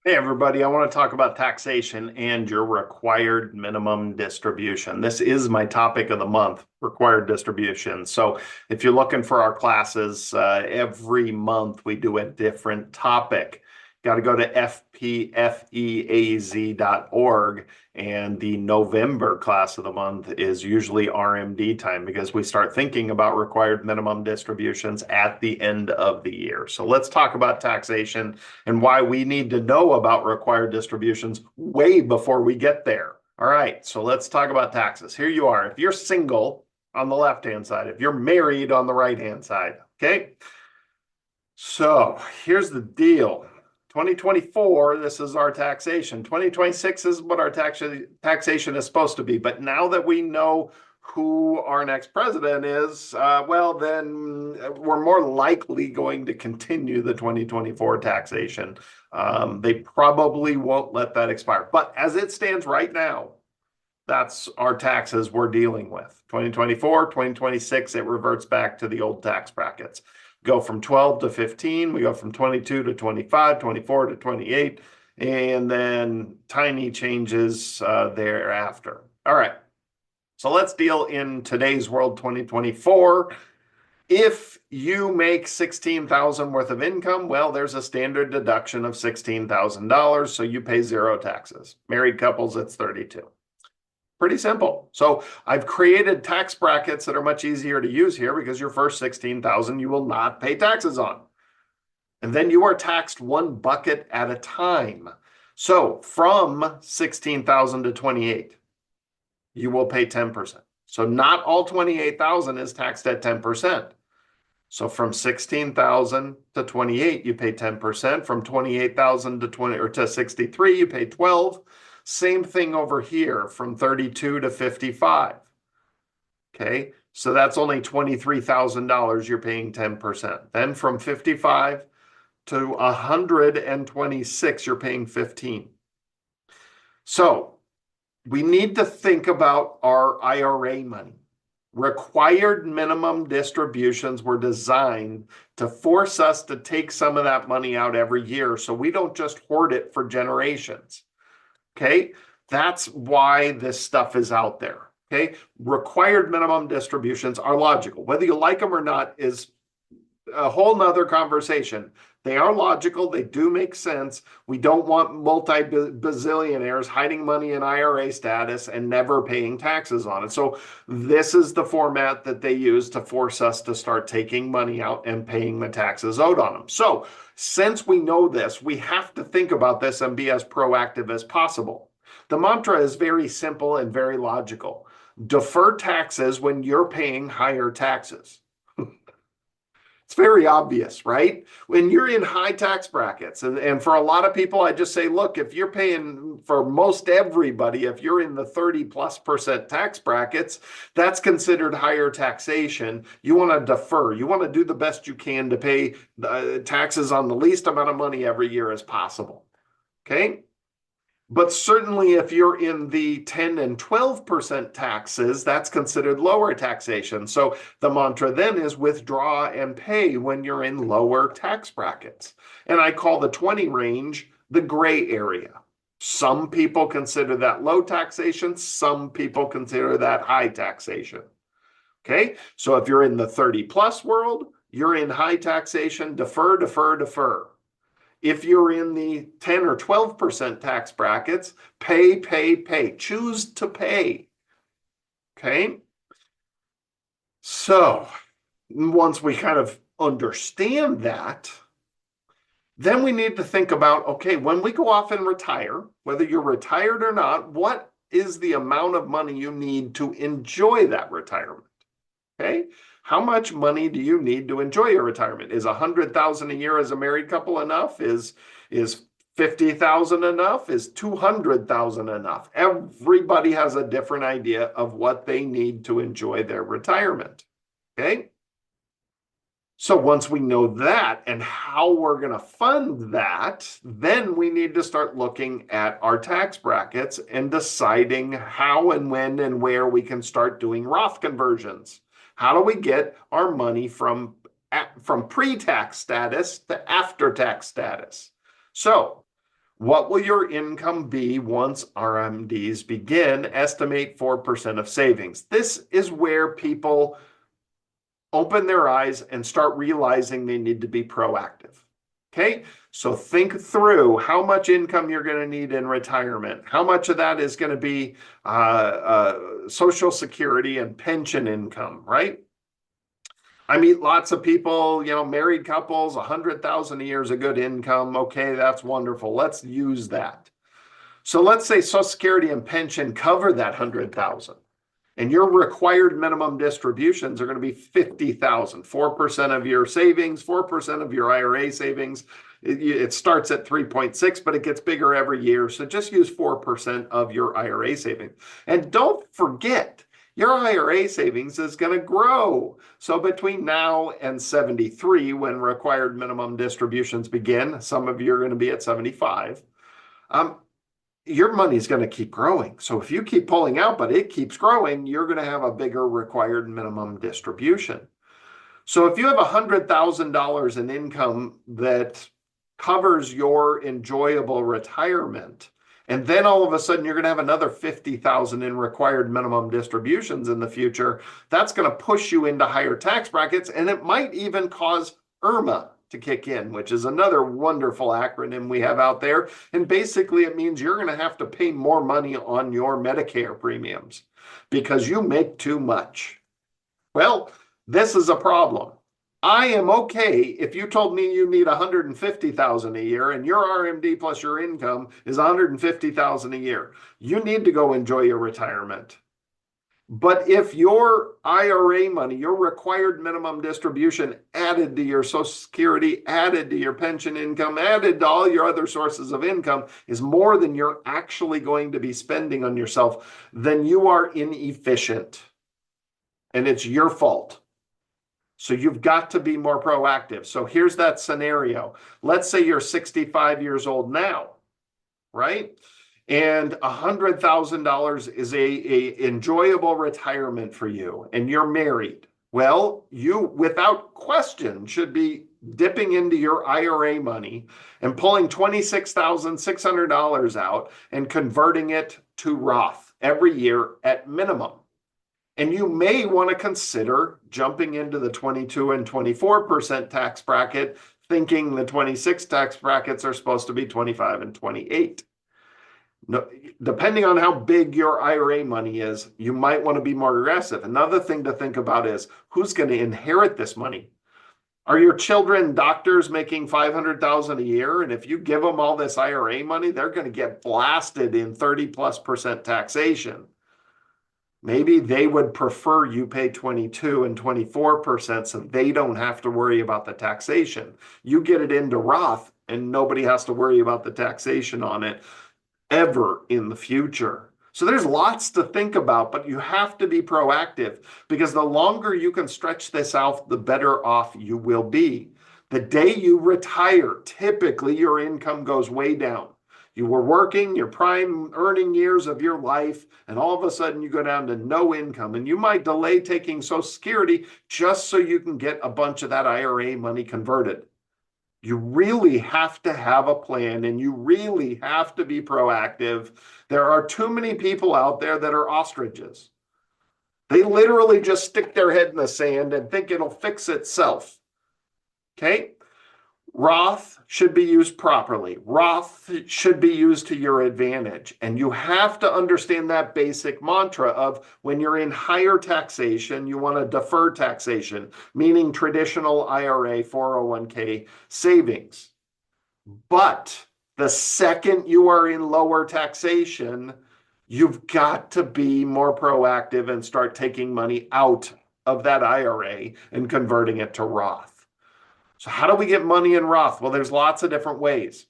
Hey everybody, I want to talk about taxation and your required minimum distribution. This is my topic of the month, required distribution. So if you're looking for our classes, every month we do a different topic. Got to go to fpfeaz.org, and the November class of the month is usually RMD time because we start thinking about required minimum distributions at the end of the year. So let's talk about taxation and why we need to know about required distributions way before we get there. All right, so let's talk about taxes. Here you are. If you're single on the left-hand side, if you're married on the right-hand side, okay? So here's the deal. 2024, this is our taxation. 2026 is what our taxation is supposed to be. But now that we know who our next president is, well, then we're more likely going to continue the 2024 taxation. They probably won't let that expire. But as it stands right now, that's our taxes we're dealing with. 2024, 2026, it reverts back to the old tax brackets. Go from 12 to 15, we go from 22 to 25, 24 to 28, and then tiny changes thereafter. All right, so let's deal in today's world, 2024. If you make 16,000 worth of income, well, there's a standard deduction of $16,000, so you pay zero taxes. Married couples, it's 32. Pretty simple. So I've created tax brackets that are much easier to use here because your first 16,000 you will not pay taxes on. And then you are taxed one bucket at a time. So from 16,000 to 28, you will pay 10%. So not all 28,000 is taxed at 10%. So from 16,000 to 28, you pay 10%. From 28,000 to 20 or to 63, you pay 12. Same thing over here from 32 to 55. Okay, so that's only $23,000 you're paying 10%. Then from 55 to 126, you're paying 15. So we need to think about our IRA money. Required minimum distributions were designed to force us to take some of that money out every year so we don't just hoard it for generations. Okay, that's why this stuff is out there. Okay, required minimum distributions are logical. Whether you like them or not is a whole nother conversation. They are logical. They do make sense. We don't want multi-bazillionaires hiding money in IRA status and never paying taxes on it. So this is the format that they use to force us to start taking money out and paying the taxes owed on them. So since we know this, we have to think about this and be as proactive as possible. The mantra is very simple and very logical. Defer taxes when you're paying higher taxes. It's very obvious, right? When you're in high tax brackets, and for a lot of people, I just say, look, if you're paying for most everybody, if you're in the 30+% tax brackets, that's considered higher taxation. You want to defer. You want to do the best you can to pay taxes on the least amount of money every year as possible. Okay? But certainly if you're in the 10 and 12% taxes, that's considered lower taxation. So the mantra then is withdraw and pay when you're in lower tax brackets. And I call the 20 range the gray area. Some people consider that low taxation. Some people consider that high taxation. Okay, so if you're in the 30 plus world, you're in high taxation, defer, defer, defer. If you're in the 10 or 12% tax brackets, pay, pay, pay. Choose to pay. Okay? So once we kind of understand that, then we need to think about, okay, when we go off and retire, whether you're retired or not, what is the amount of money you need to enjoy that retirement? Okay? How much money do you need to enjoy your retirement? Is 100,000 a year as a married couple enough? Is 50,000 enough? Is 200,000 enough? Everybody has a different idea of what they need to enjoy their retirement. Okay? So once we know that and how we're going to fund that, then we need to start looking at our tax brackets and deciding how and when and where we can start doing Roth conversions. How do we get our money from pre-tax status to after-tax status? So What will your income be once RMDs begin? Estimate 4% of savings. This is where people open their eyes and start realizing they need to be proactive. Okay, so think through how much income you're going to need in retirement. How much of that is going to be Social Security and pension income, right? I meet lots of people, married couples, 100,000 a year is a good income. Okay, that's wonderful. Let's use that. So let's say Social Security and pension cover that 100,000, and your required minimum distributions are going to be 50,000, 4% of your savings, 4% of your IRA savings. It starts at 3.6, but it gets bigger every year. So just use 4% of your IRA savings. And don't forget, your IRA savings is going to grow. So between now and 73, when required minimum distributions begin, some of you are going to be at 75, your money's going to keep growing. So if you keep pulling out, but it keeps growing, you're going to have a bigger required minimum distribution. So if you have $100,000 in income that covers your enjoyable retirement, and then all of a sudden you're going to have another 50,000 in required minimum distributions in the future, that's going to push you into higher tax brackets, and it might even cause IRMA to kick in, which is another wonderful acronym we have out there. And basically it means you're going to have to pay more money on your Medicare premiums because you make too much. Well, this is a problem. I am okay if you told me you need 150,000 a year and your RMD plus your income is 150,000 a year. You need to go enjoy your retirement. But if your IRA money, your required minimum distribution added to your Social Security, added to your pension income, added to all your other sources of income is more than you're actually going to be spending on yourself, then you are inefficient. And it's your fault. So you've got to be more proactive. So here's that scenario. Let's say you're 65 years old now, right? And $100,000 is a enjoyable retirement for you, and you're married. Well, you, without question, should be dipping into your IRA money and pulling $26,600 out and converting it to Roth every year at minimum. And you may want to consider jumping into the 22 and 24% tax bracket, thinking the 26 tax brackets are supposed to be 25 and 28. No, depending on how big your IRA money is, you might want to be more aggressive. Another thing to think about is who's going to inherit this money? Are your children doctors making $500,000 a year? And if you give them all this IRA money, they're going to get blasted in 30+% taxation. Maybe they would prefer you pay 22 and 24% so they don't have to worry about the taxation. You get it into Roth and nobody has to worry about the taxation on it ever in the future. So there's lots to think about, but you have to be proactive because the longer you can stretch this out, the better off you will be. The day you retire, typically your income goes way down. You were working your prime earning years of your life, and all of a sudden you go down to no income, and you might delay taking Social Security just so you can get a bunch of that IRA money converted. You really have to have a plan, and you really have to be proactive. There are too many people out there that are ostriches. They literally just stick their head in the sand and think it'll fix itself. Okay? Roth should be used properly. Roth should be used to your advantage. And you have to understand that basic mantra of when you're in higher taxation, you want to defer taxation, meaning traditional IRA, 401k savings. But the second you are in lower taxation, you've got to be more proactive and start taking money out of that IRA and converting it to Roth. So how do we get money in Roth? Well, there's lots of different ways.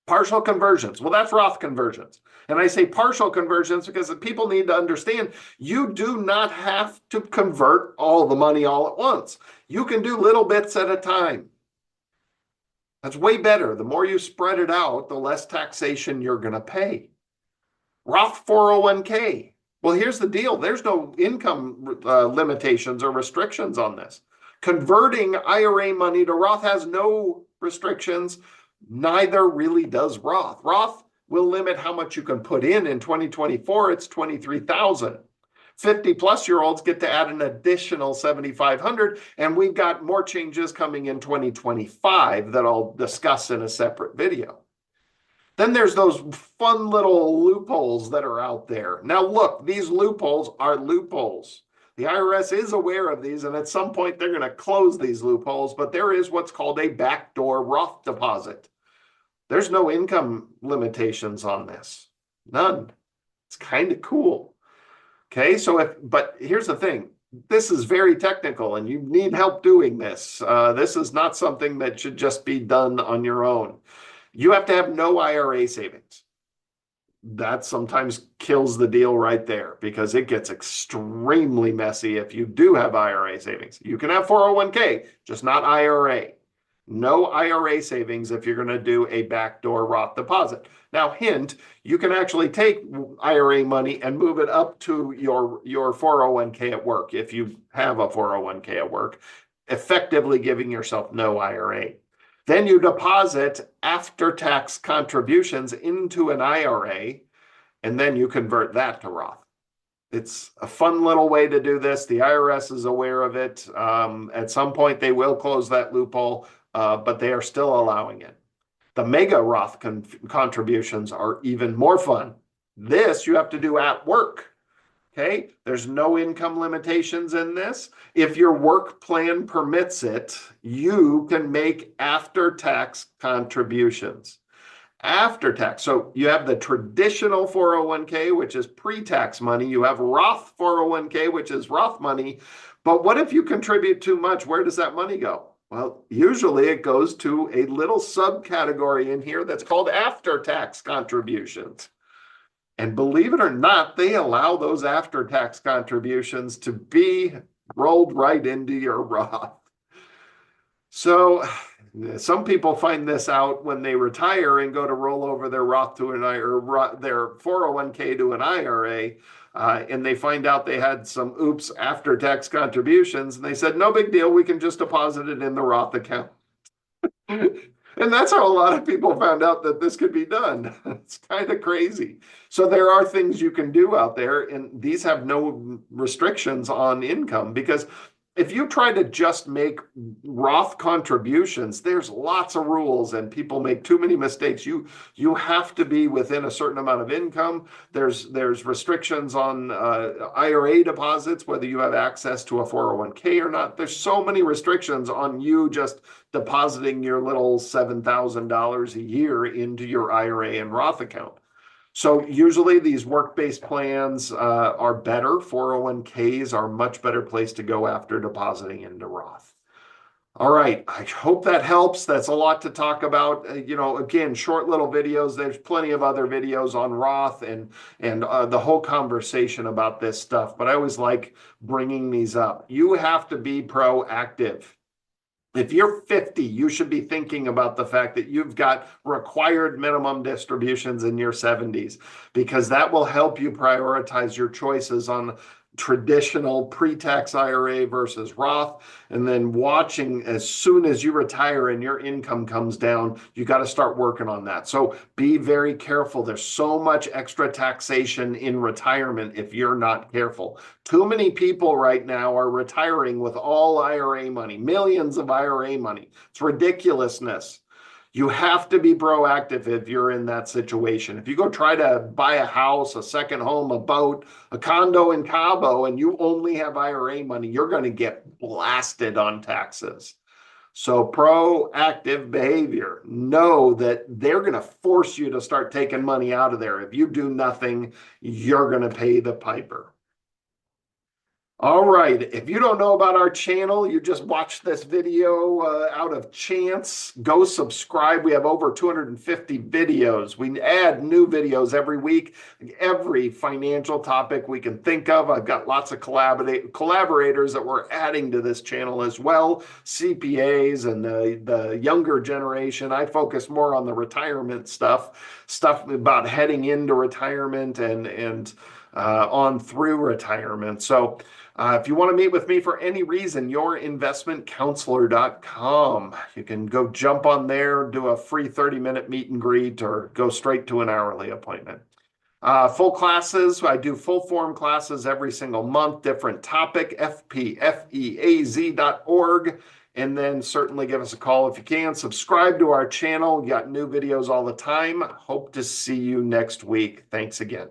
Partial conversions. Well, that's Roth conversions. And I say partial conversions because people need to understand you do not have to convert all the money all at once. You can do little bits at a time. That's way better. The more you spread it out, the less taxation you're going to pay. Roth 401k. Well, here's the deal. There's no income limitations or restrictions on this. Converting IRA money to Roth has no restrictions. Neither really does Roth. Roth will limit how much you can put in 2024. It's 23,000. 50 plus year olds get to add an additional 7,500, and we've got more changes coming in 2025 that I'll discuss in a separate video. Then there's those fun little loopholes that are out there. Now look, these loopholes are loopholes. The IRS is aware of these, and at some point they're going to close these loopholes, but there is what's called a backdoor Roth deposit. There's no income limitations on this. None. It's kind of cool. Okay, but here's the thing. This is very technical, and you need help doing this. This is not something that should just be done on your own. You have to have no IRA savings. That sometimes kills the deal right there because it gets extremely messy if you do have IRA savings. You can have 401k, just not IRA. No IRA savings if you're going to do a backdoor Roth deposit. Now, hint, you can actually take IRA money and move it up to your 401k at work if you have a 401k at work, effectively giving yourself no IRA. Then you deposit after-tax contributions into an IRA, and then you convert that to Roth. It's a fun little way to do this. The IRS is aware of it. At some point, they will close that loophole, but they are still allowing it. The mega Roth contributions are even more fun. This you have to do at work. Okay, there's no income limitations in this. If your work plan permits it, you can make after-tax contributions. After tax, so you have the traditional 401k, which is pre-tax money. You have Roth 401k, which is Roth money. But what if you contribute too much? Where does that money go? Well, usually it goes to a little subcategory in here that's called after-tax contributions. And believe it or not, they allow those after-tax contributions to be rolled right into your Roth. So some people find this out when they retire and go to roll over their Roth to an IRA, or their 401k to an IRA, and they find out they had some oops after-tax contributions, and they said, no big deal, we can just deposit it in the Roth account. And that's how a lot of people found out that this could be done. It's kind of crazy. So there are things you can do out there, and these have no restrictions on income, because if you try to just make Roth contributions, there's lots of rules and people make too many mistakes. You have to be within a certain amount of income. There's restrictions on IRA deposits, whether you have access to a 401k or not. There's so many restrictions on you just depositing your little $7,000 a year into your IRA and Roth account. So usually these work-based plans are better. 401ks are a much better place to go after depositing into Roth. All right, I hope that helps. That's a lot to talk about. Again, short little videos. There's plenty of other videos on Roth and the whole conversation about this stuff, but I always like bringing these up. You have to be proactive. If you're 50, you should be thinking about the fact that you've got required minimum distributions in your 70s, because that will help you prioritize your choices on traditional pre-tax IRA versus Roth. And then watching, as soon as you retire and your income comes down, you got to start working on that. So be very careful. There's so much extra taxation in retirement if you're not careful. Too many people right now are retiring with all IRA money, millions of IRA money. It's ridiculousness. You have to be proactive if you're in that situation. If you go try to buy a house, a second home, a boat, a condo in Cabo, and you only have IRA money, you're going to get blasted on taxes. So proactive behavior. Know that they're going to force you to start taking money out of there. If you do nothing, you're going to pay the piper. All right, if you don't know about our channel, you just watched this video out of chance, go subscribe. We have over 250 videos. We add new videos every week, every financial topic we can think of. I've got lots of collaborators that we're adding to this channel as well, CPAs and the younger generation. I focus more on the retirement stuff about heading into retirement and on through retirement. So if you want to meet with me for any reason, yourinvestmentcounselor.com. You can go jump on there, do a free 30-minute meet and greet, or go straight to an hourly appointment. Full classes, I do full form classes every single month, different topic, fpfeaz.org. And then certainly give us a call if you can. Subscribe to our channel. We got new videos all the time. Hope to see you next week. Thanks again.